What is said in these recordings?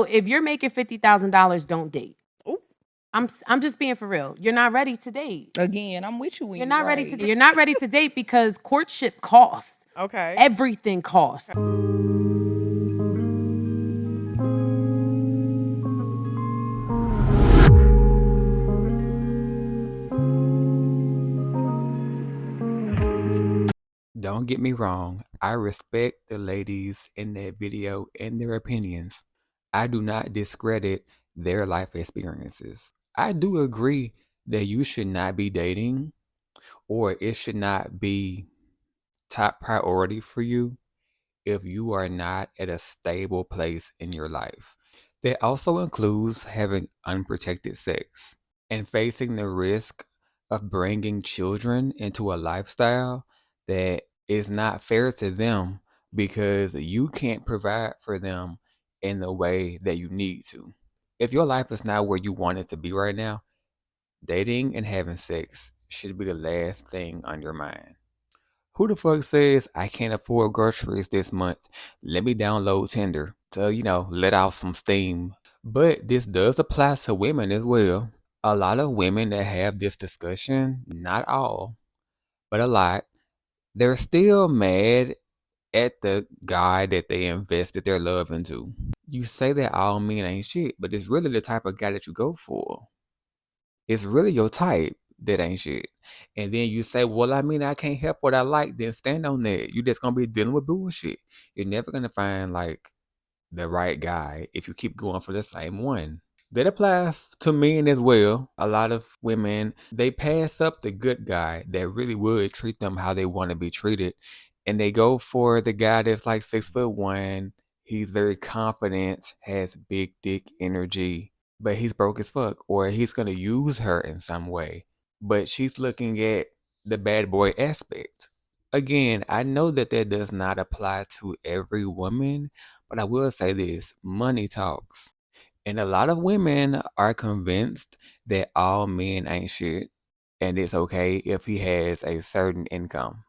If you're making $50,000, don't date. Ooh. I'm just being for real. You're not ready to date. Again, I'm with you when You're you're not ready right. to date. You're not ready to date because courtship costs. Okay. Everything costs. Don't get me wrong, I respect the ladies in that video and their opinions. I do not discredit their life experiences. I do agree that you should not be dating or it should not be top priority for you if you are not at a stable place in your life. That also includes having unprotected sex and facing the risk of bringing children into a lifestyle that is not fair to them because you can't provide for them in the way that you need to. If your life is not where you want it to be right now, dating and having sex should be the last thing on your mind. Who the fuck says I can't afford groceries this month? Let me download Tinder to, let out some steam. But this does apply to women as well. A lot of women that have this discussion, not all, but a lot, they're still mad at the guy that they invested their love into. You say that all men ain't shit, but it's really the type of guy that you go for. It's really your type that ain't shit. And then you say, well, I mean, I can't help what I like, then stand on that. You just gonna be dealing with bullshit. You're never gonna find like the right guy if you keep going for the same one. That applies to men as well. A lot of women, they pass up the good guy that really would treat them how they want to be treated. And they go for the guy that's like 6'1". He's very confident, has big dick energy, but he's broke as fuck. Or he's gonna use her in some way. But she's looking at the bad boy aspect. Again, I know that that does not apply to every woman, but I will say this, money talks. And a lot of women are convinced that all men ain't shit and it's okay if he has a certain income.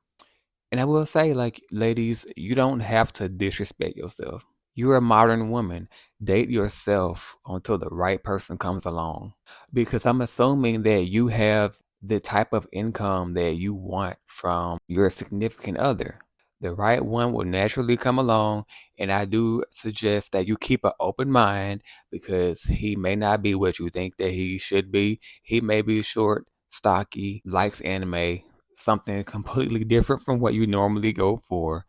And I will say, like, ladies, you don't have to disrespect yourself. You're a modern woman. Date yourself until the right person comes along. Because I'm assuming that you have the type of income that you want from your significant other. The right one will naturally come along. And I do suggest that you keep an open mind because he may not be what you think that he should be. He may be short, stocky, likes anime, something completely different from what you normally go for.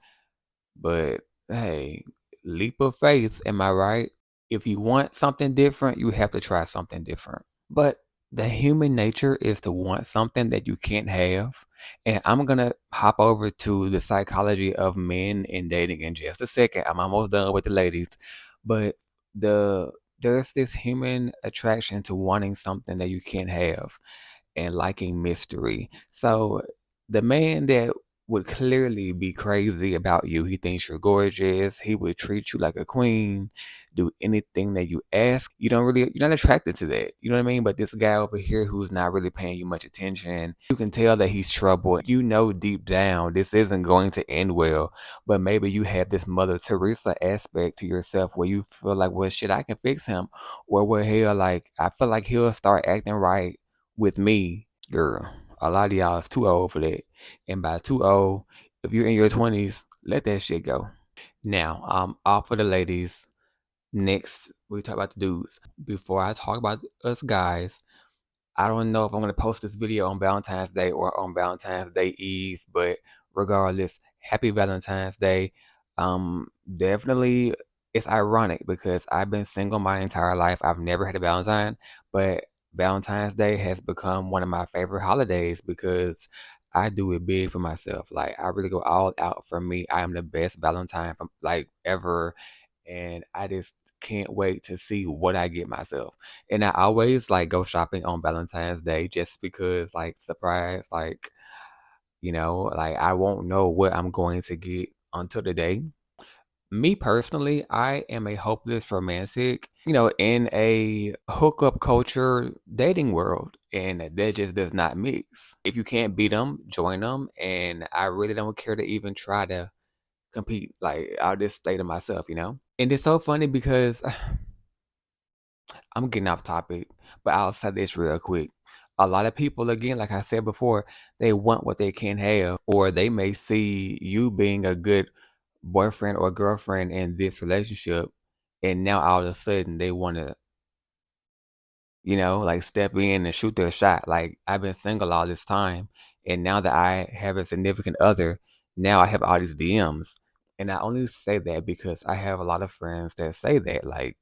But hey, leap of faith, am I right? If you want something different, you have to try something different. But the human nature is to want something that you can't have. And I'm going to hop over to the psychology of men in dating in just a second. I'm almost done with the ladies. But there's this human attraction to wanting something that you can't have and liking mystery. So the man that would clearly be crazy about you, he thinks you're gorgeous, he would treat you like a queen, do anything that you ask. You're not attracted to that. You know what I mean? But this guy over here who's not really paying you much attention, you can tell that he's trouble. You know deep down this isn't going to end well, but maybe you have this Mother Teresa aspect to yourself where you feel like, well, shit, I can fix him. Or where he'll like, I feel like he'll start acting right with me. Girl, a lot of y'all is too old for that. And by too old, if you're in your 20s, let that shit go. Now, off for the ladies. Next, we talk about the dudes. Before I talk about us guys, I don't know if I'm gonna post this video on Valentine's Day or on Valentine's Day Eve, but regardless, happy Valentine's Day. Definitely it's ironic because I've been single my entire life. I've never had a Valentine, but Valentine's Day has become one of my favorite holidays because I do it big for myself. Like I really go all out for me. I am the best Valentine from like ever, and I just can't wait to see what I get myself. And I always like go shopping on Valentine's Day just because like surprise, like, like I won't know what I'm going to get until the day. Me personally, I am a hopeless romantic, in a hookup culture dating world, and that just does not mix. If you can't beat them, join them, and I really don't care to even try to compete. Like I'll just stay to myself. And it's so funny because I'm getting off topic, but I'll say this real quick. A lot of people, again, like I said before, they want what they can't have, or they may see you being a good boyfriend or girlfriend in this relationship, and now all of a sudden they want to, like step in and shoot their shot. Like I've been single all this time, and now that I have a significant other, now I have all these DMs. And I only say that because I have a lot of friends that say that, like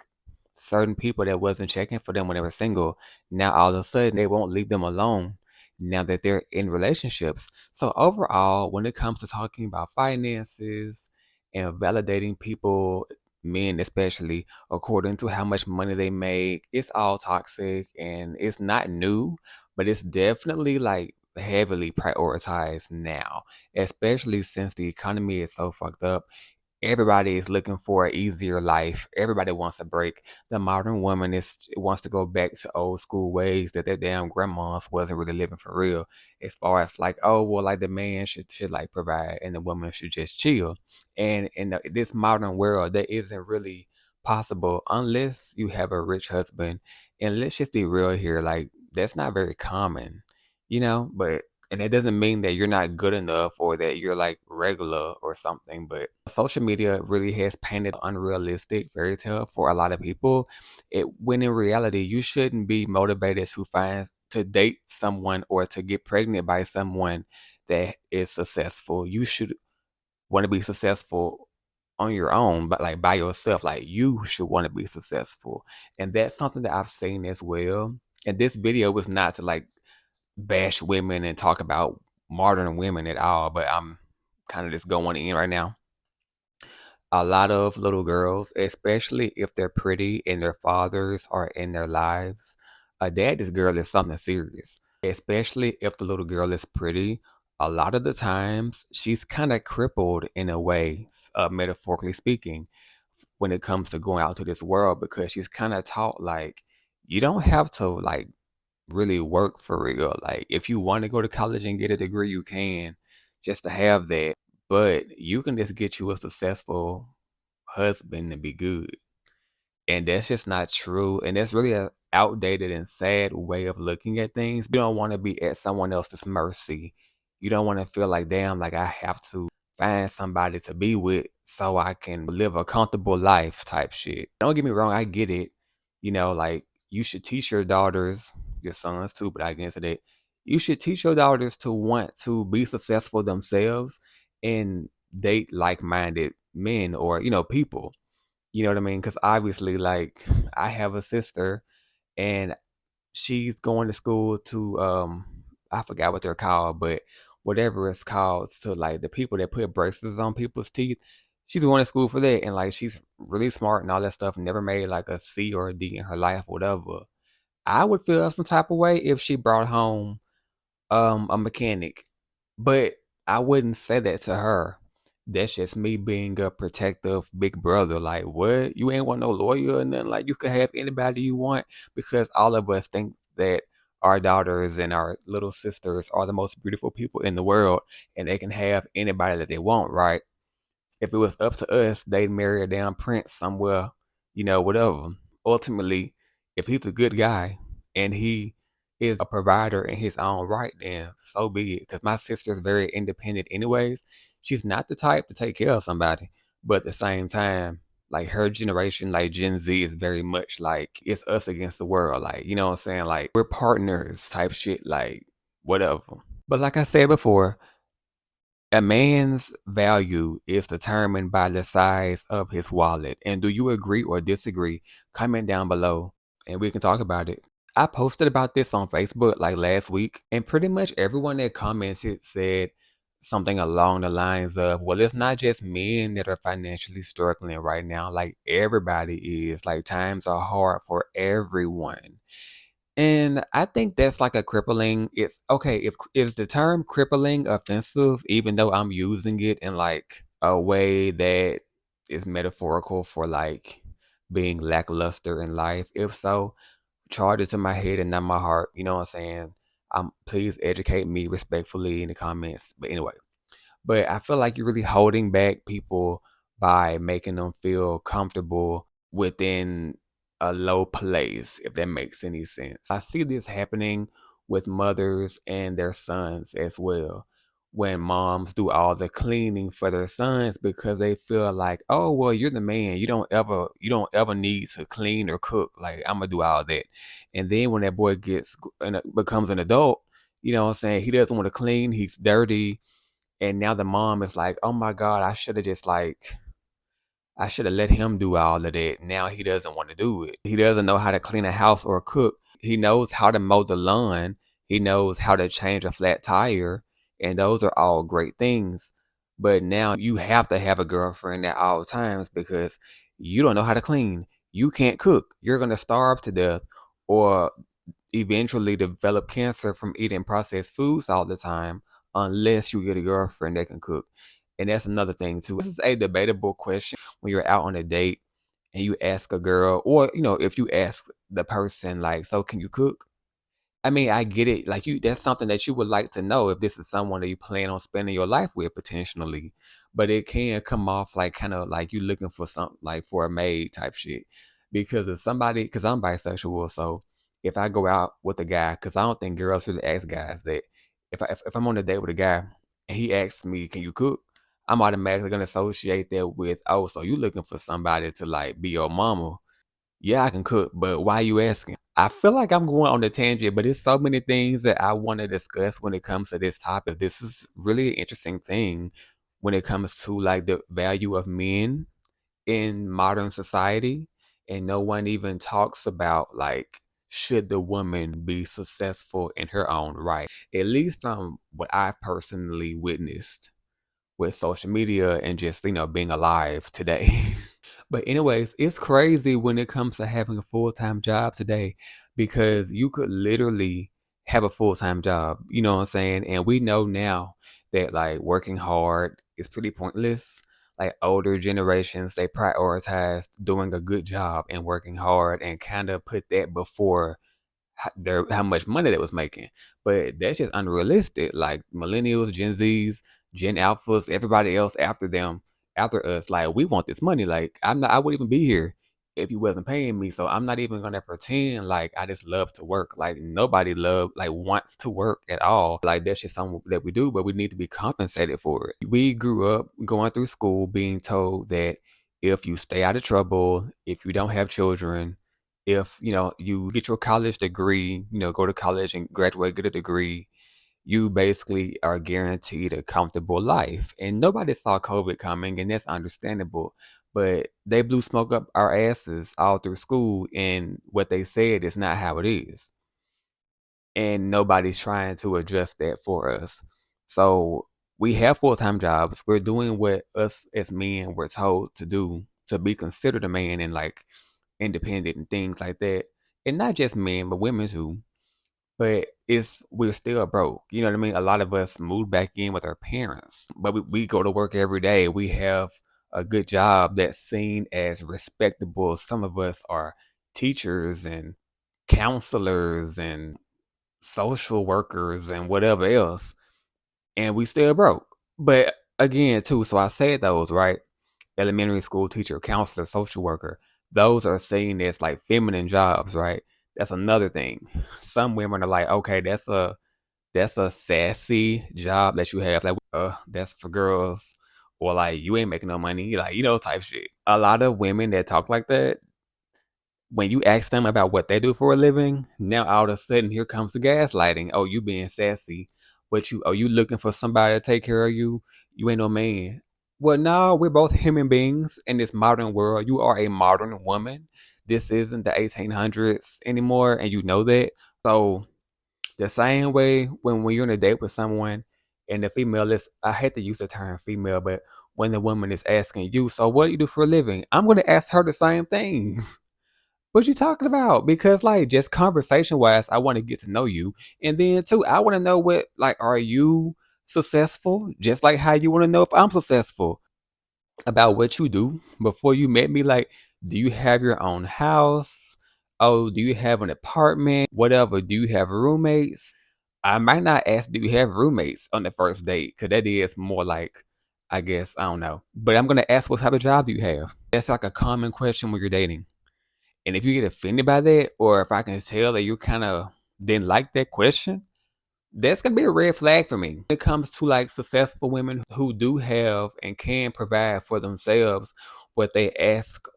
certain people that wasn't checking for them when they were single, now all of a sudden they won't leave them alone now that they're in relationships. So overall, when it comes to talking about finances and validating people, men especially, according to how much money they make. It's all toxic and it's not new, but it's definitely like heavily prioritized now, especially since the economy is so fucked up. Everybody is looking for an easier life. Everybody wants a break. The modern woman is wants to go back to old school ways that their damn grandmas wasn't really living for real. As far as like, oh well, like the man should like provide and the woman should just chill. And in this modern world, that isn't really possible unless you have a rich husband. And let's just be real here, like that's not very common, But and it doesn't mean that you're not good enough or that you're like regular or something, but social media really has painted unrealistic fairy tale for a lot of people. When in reality, you shouldn't be motivated to date someone or to get pregnant by someone that is successful. You should want to be successful on your own, but like by yourself, like you should want to be successful. And that's something that I've seen as well. And this video was not to like bash women and talk about modern women at all, but I'm kind of just going in right now. A lot of little girls, especially if they're pretty and their fathers are in their lives, this girl is something serious. Especially if the little girl is pretty, a lot of the times she's kind of crippled in a way, metaphorically speaking, when it comes to going out to this world because she's kind of taught like you don't have to like really work for real. Like if you want to go to college and get a degree, you can just to have that. But you can just get you a successful husband and be good. And that's just not true. And that's really a outdated and sad way of looking at things. You don't want to be at someone else's mercy. You don't want to feel like, damn, like I have to find somebody to be with so I can live a comfortable life type shit. Don't get me wrong, I get it. Like you should teach your daughters, your sons too, but I get into that. You should teach your daughters to want to be successful themselves and date like minded men or, people. You know what I mean? Because obviously, like, I have a sister and she's going to school to, I forgot what they're called, but whatever it's called, to like the people that put braces on people's teeth. She's going to school for that. And like, she's really smart and all that stuff, never made like a C or a D in her life, whatever. I would feel some type of way if she brought home a mechanic. But I wouldn't say that to her. That's just me being a protective big brother. Like, what? You ain't want no lawyer or nothing. Like, you could have anybody you want because all of us think that our daughters and our little sisters are the most beautiful people in the world and they can have anybody that they want, right? If it was up to us, they'd marry a damn prince somewhere, whatever. Ultimately, if he's a good guy and he is a provider in his own right, then so be it. Because my sister's very independent, anyways. She's not the type to take care of somebody, but at the same time, like her generation, like Gen Z, is very much like it's us against the world. Like, you know what I'm saying? Like, we're partners type shit, like, whatever. But like I said before, a man's value is determined by the size of his wallet. And do you agree or disagree? Comment down below and we can talk about it. I posted about this on Facebook like last week, and pretty much everyone that commented said something along the lines of, well, it's not just men that are financially struggling right now. Like everybody is. Like times are hard for everyone. And I think that's like a crippling. It's okay if is the term crippling offensive, even though I'm using it in like a way that is metaphorical for like being lackluster in life. If so, charge it to my head and not my heart. You know what I'm saying? Please educate me respectfully in the comments. But anyway, but I feel like you're really holding back people by making them feel comfortable within a low place, if that makes any sense. I see this happening with mothers and their sons as well. When moms do all the cleaning for their sons because they feel like, oh well, you're the man. You don't ever need to clean or cook. Like I'm gonna do all that. And then when that boy becomes an adult, you know what I'm saying, he doesn't want to clean, he's dirty. And now the mom is like, oh my God, I should have let him do all of that. Now he doesn't want to do it. He doesn't know how to clean a house or cook. He knows how to mow the lawn. He knows how to change a flat tire. And those are all great things. But now you have to have a girlfriend at all times because you don't know how to clean. You can't cook. You're going to starve to death or eventually develop cancer from eating processed foods all the time unless you get a girlfriend that can cook. And that's another thing too. This is a debatable question when you're out on a date and you ask a girl, or if you ask the person like, so can you cook? I mean, I get it. Like that's something that you would like to know if this is someone that you plan on spending your life with potentially. But it can come off like kind of like you looking for something like for a maid type shit. Because I'm bisexual, so if I go out with a guy, because I don't think girls really ask guys that. If I'm on a date with a guy and he asks me, "Can you cook?" I'm automatically gonna associate that with, oh, so you looking for somebody to like be your mama. Yeah, I can cook, but why you asking? I feel like I'm going on a tangent, but there's so many things that I want to discuss when it comes to this topic. This is really an interesting thing when it comes to like the value of men in modern society. And no one even talks about like, should the woman be successful in her own right? At least from what I've personally witnessed with social media and just, being alive today. But anyways, it's crazy when it comes to having a full-time job today because you could literally have a full-time job, you know what I'm saying? And we know now that like working hard is pretty pointless. Like older generations, they prioritize doing a good job and working hard and kind of put that before how much money they was making. But that's just unrealistic. Like millennials, Gen Zs, Gen Alphas, everybody else after them, after us, like we want this money. Like I wouldn't even be here if you wasn't paying me. So I'm not even gonna pretend like I just love to work. Like nobody wants to work at all. Like that's just something that we do, but we need to be compensated for it. We grew up going through school being told that if you stay out of trouble, if you don't have children, if you get your college degree, go to college and graduate, get a degree, you basically are guaranteed a comfortable life. And nobody saw COVID coming, and that's understandable. But they blew smoke up our asses all through school, and what they said is not how it is. And nobody's trying to adjust that for us. So we have full-time jobs. We're doing what us as men were told to do to be considered a man and like independent and things like that. And not just men, but women too. But we're still broke. You know what I mean? A lot of us moved back in with our parents, but we go to work every day. We have a good job that's seen as respectable. Some of us are teachers and counselors and social workers and whatever else, and we still broke. But again, too, so I said those, right? Elementary school teacher, counselor, social worker, those are seen as like feminine jobs, right? That's another thing. Some women are like, okay, that's a sassy job that you have. Like, that's for girls. Or like you ain't making no money, like, type shit. A lot of women that talk like that, when you ask them about what they do for a living, now all of a sudden here comes the gaslighting. Oh, you being sassy. You looking for somebody to take care of you? You ain't no man. Well, no, we're both human beings in this modern world. You are a modern woman. This isn't the 1800s anymore, and you know that. So the same way when you're on a date with someone and the female is, I hate to use the term female, but when the woman is asking you, so what do you do for a living? I'm going to ask her the same thing. What you talking about? Because like just conversation wise, I want to get to know you. And then too, I want to know what like are you successful? Just like how you want to know if I'm successful about what you do before you met me. Like, do you have your own house? Oh, do you have an apartment? Whatever. Do you have roommates? I might not ask, do you have roommates on the first date? Because that is more like, I guess, I don't know. But I'm going to ask, what type of job do you have? That's like a common question when you're dating. And if you get offended by that, or if I can tell that you kind of didn't like that question, that's gonna be a red flag for me. When it comes to like successful women who do have and can provide for themselves what they ask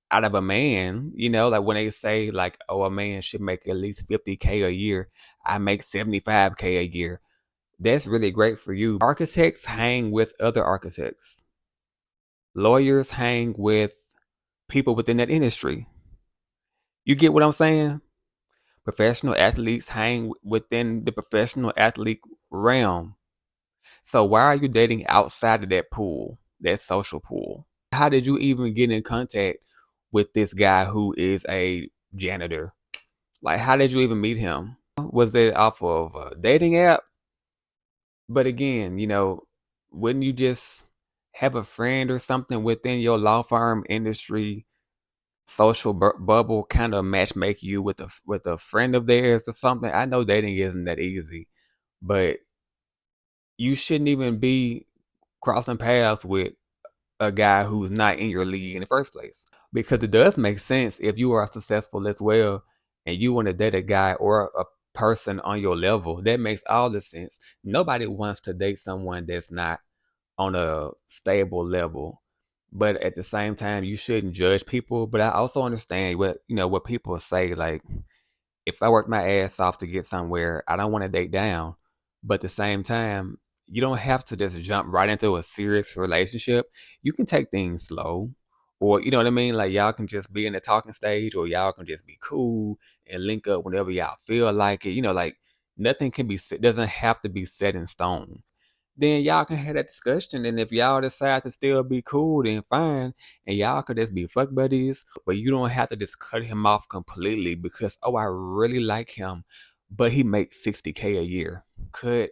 out of a man, like when they say like, oh, a man should make at least 50K a year. I make 75K a year. That's really great for you. Architects hang with other architects. Lawyers hang with people within that industry. You get what I'm saying? Professional athletes hang within the professional athlete realm. So why are you dating outside of that pool, that social pool? How did you even get in contact with this guy who is a janitor? Like, how did you even meet him? Was it off of a dating app? But again, wouldn't you just have a friend or something within your law firm industry social bubble kind of match make you with a friend of theirs or something? I know dating isn't that easy, but you shouldn't even be crossing paths with a guy who's not in your league in the first place. Because it does make sense if you are successful as well and you want to date a guy or a person on your level. That makes all the sense. Nobody wants to date someone that's not on a stable level. But at the same time, you shouldn't judge people. But I also understand what people say, like, if I work my ass off to get somewhere, I don't want to date down. But at the same time, you don't have to just jump right into a serious relationship. You can take things slow. Or you know what I mean? Like y'all can just be in the talking stage, or y'all can just be cool and link up whenever y'all feel like it. Like nothing can be doesn't have to be set in stone. Then y'all can have that discussion. And if y'all decide to still be cool, then fine. And y'all could just be fuck buddies. But you don't have to just cut him off completely because, oh, I really like him, but he makes 60K a year. Cut.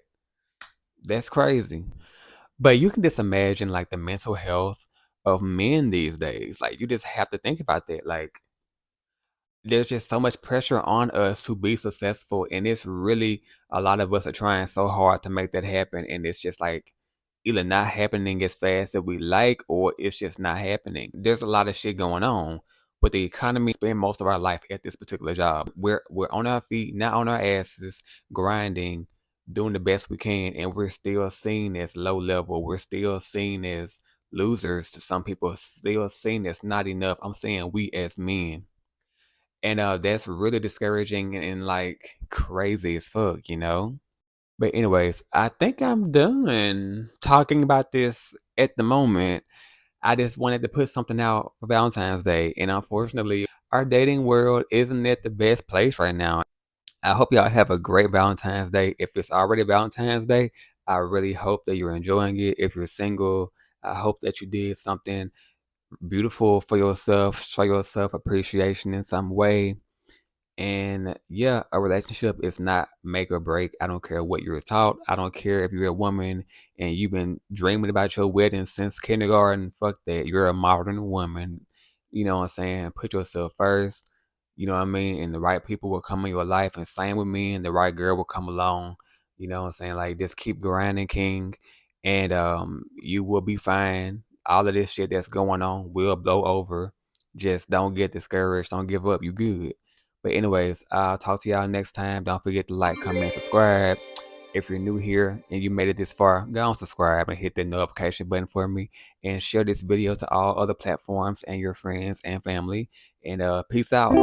That's crazy. But you can just imagine like the mental health of men these days. Like you just have to think about that. Like there's just so much pressure on us to be successful, and it's really a lot of us are trying so hard to make that happen, and it's just like either not happening as fast as we like, or it's just not happening. There's a lot of shit going on with the economy. Spend most of our life at this particular job. We're on our feet, not on our asses, grinding, doing the best we can, and we're still seen as low level. We're still seen as losers to some people, still seen as not enough. I'm saying we as men. And that's really discouraging and like crazy as fuck. But anyways, I think I'm done talking about this at the moment. I just wanted to put something out for Valentine's Day, and unfortunately, our dating world isn't at the best place right now. I hope y'all have a great Valentine's Day. If it's already Valentine's Day, I really hope that you're enjoying it. If you're single, I hope that you did something beautiful for yourself, show yourself appreciation in some way. And yeah, a relationship is not make or break. I don't care what you're taught. I don't care if you're a woman and you've been dreaming about your wedding since kindergarten. Fuck that. You're a modern woman. You know what I'm saying? Put yourself first. You know what I mean? And the right people will come in your life. And same with me, and the right girl will come along. You know what I'm saying? Like just keep grinding, King. And you will be fine. All of this shit that's going on will blow over. Just don't get discouraged. Don't give up. You good. But anyways, I'll talk to y'all next time. Don't forget to like, comment, subscribe. If you're new here and you made it this far, go on subscribe and hit the notification button for me, and share this video to all other platforms and your friends and family. And peace out.